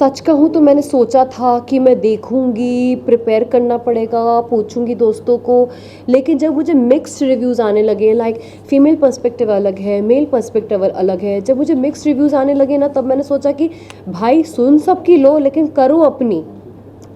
सच कहूँ तो मैंने सोचा था कि मैं देखूँगी, प्रिपेयर करना पड़ेगा, पूछूँगी दोस्तों को, लेकिन जब मुझे मिक्स्ड रिव्यूज़ आने लगे, लाइक फीमेल पर्सपेक्टिव अलग है, मेल पर्सपेक्टिव अलग है, जब मुझे मिक्स्ड रिव्यूज़ आने लगे ना, तब मैंने सोचा कि भाई सुन सबकी लो लेकिन करो अपनी।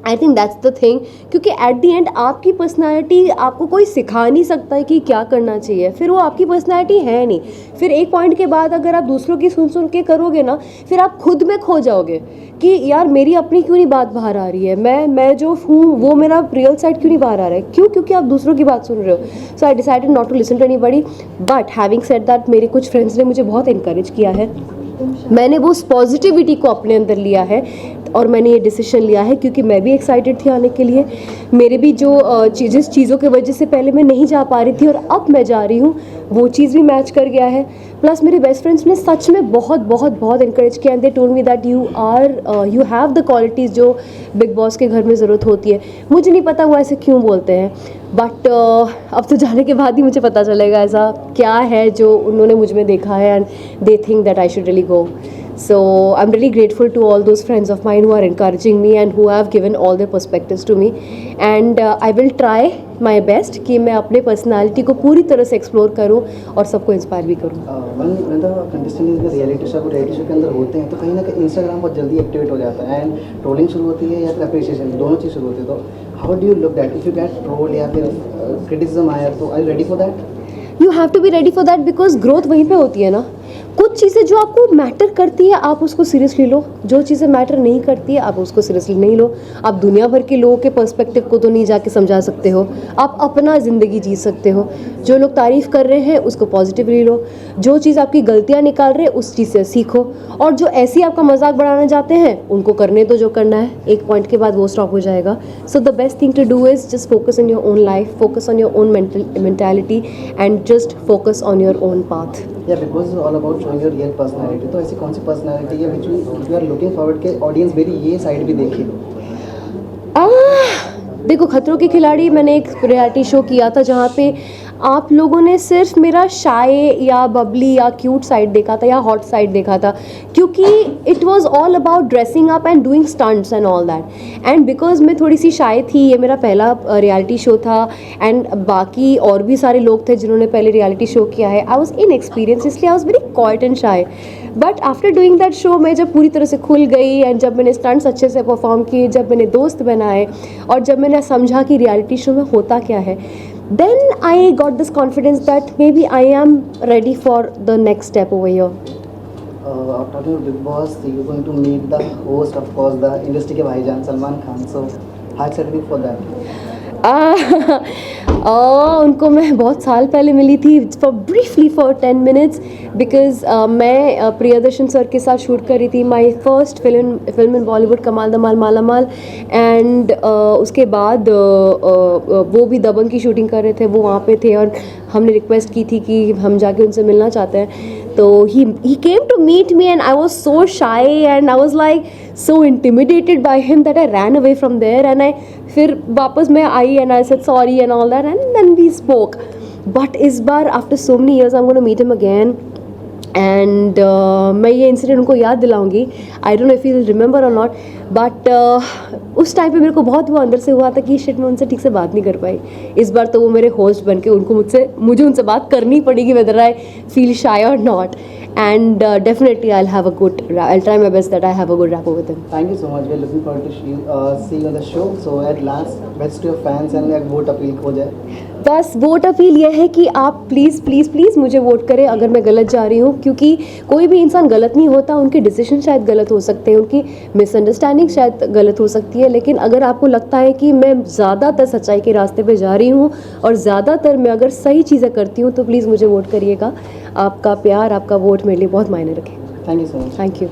I think that's the thing, क्योंकि एट द एंड आपकी पर्सनैलिटी आपको कोई सिखा नहीं सकता है कि क्या करना चाहिए, फिर वो आपकी पर्सनैलिटी है नहीं। फिर एक पॉइंट के बाद अगर आप दूसरों की सुन सुन के करोगे ना, फिर आप खुद में खो जाओगे कि यार मेरी अपनी क्यों नहीं बात बाहर आ रही है, मैं जो हूँ वो मेरा रियल साइड क्यों नहीं बाहर आ रहा है, क्यों? क्योंकि आप दूसरों की बात सुन रहे हो। So I decided not to listen to anybody, but having said that मेरे कुछ फ्रेंड्स ने मुझे बहुत इंकरेज किया है, मैंने वो पॉजिटिविटी को अपने अंदर लिया है और मैंने ये डिसीजन लिया है, क्योंकि मैं भी एक्साइटेड थी आने के लिए। मेरे भी जो जिस चीज़ों की वजह से पहले मैं नहीं जा पा रही थी और अब मैं जा रही हूँ, वो चीज़ भी मैच कर गया है। प्लस मेरे बेस्ट फ्रेंड्स ने सच में बहुत बहुत बहुत इंकरेज किया, and they told me that you have the qualities जो बिग बॉस के घर में ज़रूरत होती है। मुझे नहीं पता वो ऐसे क्यों बोलते हैं, बट अब तो जाने के बाद ही मुझे पता चलेगा ऐसा क्या है जो उन्होंने मुझ में देखा है, and they think that I should really go. So I'm really grateful to all those friends of mine who are encouraging me and who have given all their perspectives to me, and I will try my best कि मैं अपने personality को पूरी तरह से explore करूं और सबको इंस्पायर भी करूं। रियलिटी शो के अंदर होते हैं तो कहीं ना कहीं इंस्टाग्राम बहुत जल्दी एक्टिवेट हो जाता है, एंड ट्रोलिंग शुरू होती है या फिर अप्रिसिएशन, दोनों चीज़ शुरू होती है। तो how do you look that if you get troll या फिर क्रिटिसिज्म आया, तो I you ready for that? You have to be ready for that, because growth वहीं पे होती है ना। कुछ चीज़ें जो आपको मैटर करती है आप उसको सीरियसली लो, जो चीज़ें मैटर नहीं करती है आप उसको सीरियसली नहीं लो। आप दुनिया भर के लोगों के पर्सपेक्टिव को तो नहीं जाके समझा सकते हो, आप अपना ज़िंदगी जी सकते हो। जो लोग तारीफ़ कर रहे हैं उसको पॉजिटिवली लो, जो चीज़ आपकी गलतियाँ निकाल रहे हैं उस चीज़ से सीखो, और जो ऐसी आपका मजाक बढ़ाना चाहते हैं उनको करने दो जो करना है, एक पॉइंट के बाद वो स्टॉप हो जाएगा। So the best thing to do is just focus on your own life, focus on your own mentality and just focus on your own path. या Bigg Boss is all about showing your real personality, तो ऐसी कौन सी personality है which you are looking forward के audience मेरी ये side भी देखे? देखो, खतरों के खिलाड़ी मैंने एक रियलिटी शो किया था जहाँ पे आप लोगों ने सिर्फ मेरा शाय या बबली या क्यूट साइड देखा था या हॉट साइड देखा था, क्योंकि it was all about dressing up and doing stunts and all that, and because मैं थोड़ी सी शाय थी, ये मेरा पहला रियलिटी शो था, एंड बाकी और भी सारे लोग थे जिन्होंने पहले रियलिटी शो किया है। आई वॉज इनएक्सपीरियंस, इसलिए I was very quiet and shy, but after doing that show मैं जब पूरी तरह से खुल गई एंड जब मैंने स्टंट्स अच्छे से परफॉर्म किए, जब मैंने दोस्त बनाए और जब मैंने समझा कि रियलिटी शो में होता क्या है, then I got this confidence that maybe I am ready for the next step over here. Talking about Big Boss, you're going to meet the host, of course, the industry के भाईजान Salman Khan. So how excited for that? उनको मैं बहुत साल पहले मिली थी briefly for 10 minutes, because मैं Priyadarshan sir के साथ शूट कर रही थी my first film in Bollywood, कमाल धमाल माला माल, एंड उसके बाद वो भी दबंग की शूटिंग कर रहे थे, वो वहाँ पे थे और हमने रिक्वेस्ट की थी कि हम जाके उनसे मिलना चाहते हैं। तो he came to meet me and I was so shy and I was like so intimidated by him that I ran away from there, and I फिर वापस मैं आई and I said sorry and all that, and then we spoke. But इस बार after so many years I'm going to meet him again, and मैं ये incident उनको याद दिलाऊंगी। I don't know if you will remember और not, but उस time पे मेरे को बहुत वो अंदर से हुआ था कि शिट मैं उनसे ठीक से बात नहीं कर पाई। इस बार तो वो मेरे होस्ट बन के मुझे उनसे बात करनी पड़ेगी वेदर आई फील शाय और not, and definitely I'll try my best that I have a good rapport with him. Thank you so much. We're looking forward to see you on the show. So at last, best to your fans and एक vote appeal हो जाए। बस vote appeal ये है कि आप please please please मुझे vote करें अगर मैं गलत जा रही हूँ, क्योंकि कोई भी इंसान गलत नहीं होता, उनके डिसीजन शायद गलत हो सकते हैं, उनकी मिसअंडरस्टैंडिंग शायद गलत हो सकती है, लेकिन अगर आपको लगता है कि मैं ज़्यादातर सच्चाई के रास्ते पे जा रही हूँ और ज़्यादातर मैं अगर सही चीज़ें करती हूँ तो प्लीज़ मुझे वोट करिएगा। आपका प्यार, आपका वोट मेरे लिए बहुत मायने रखे। Thank you so much. Thank you.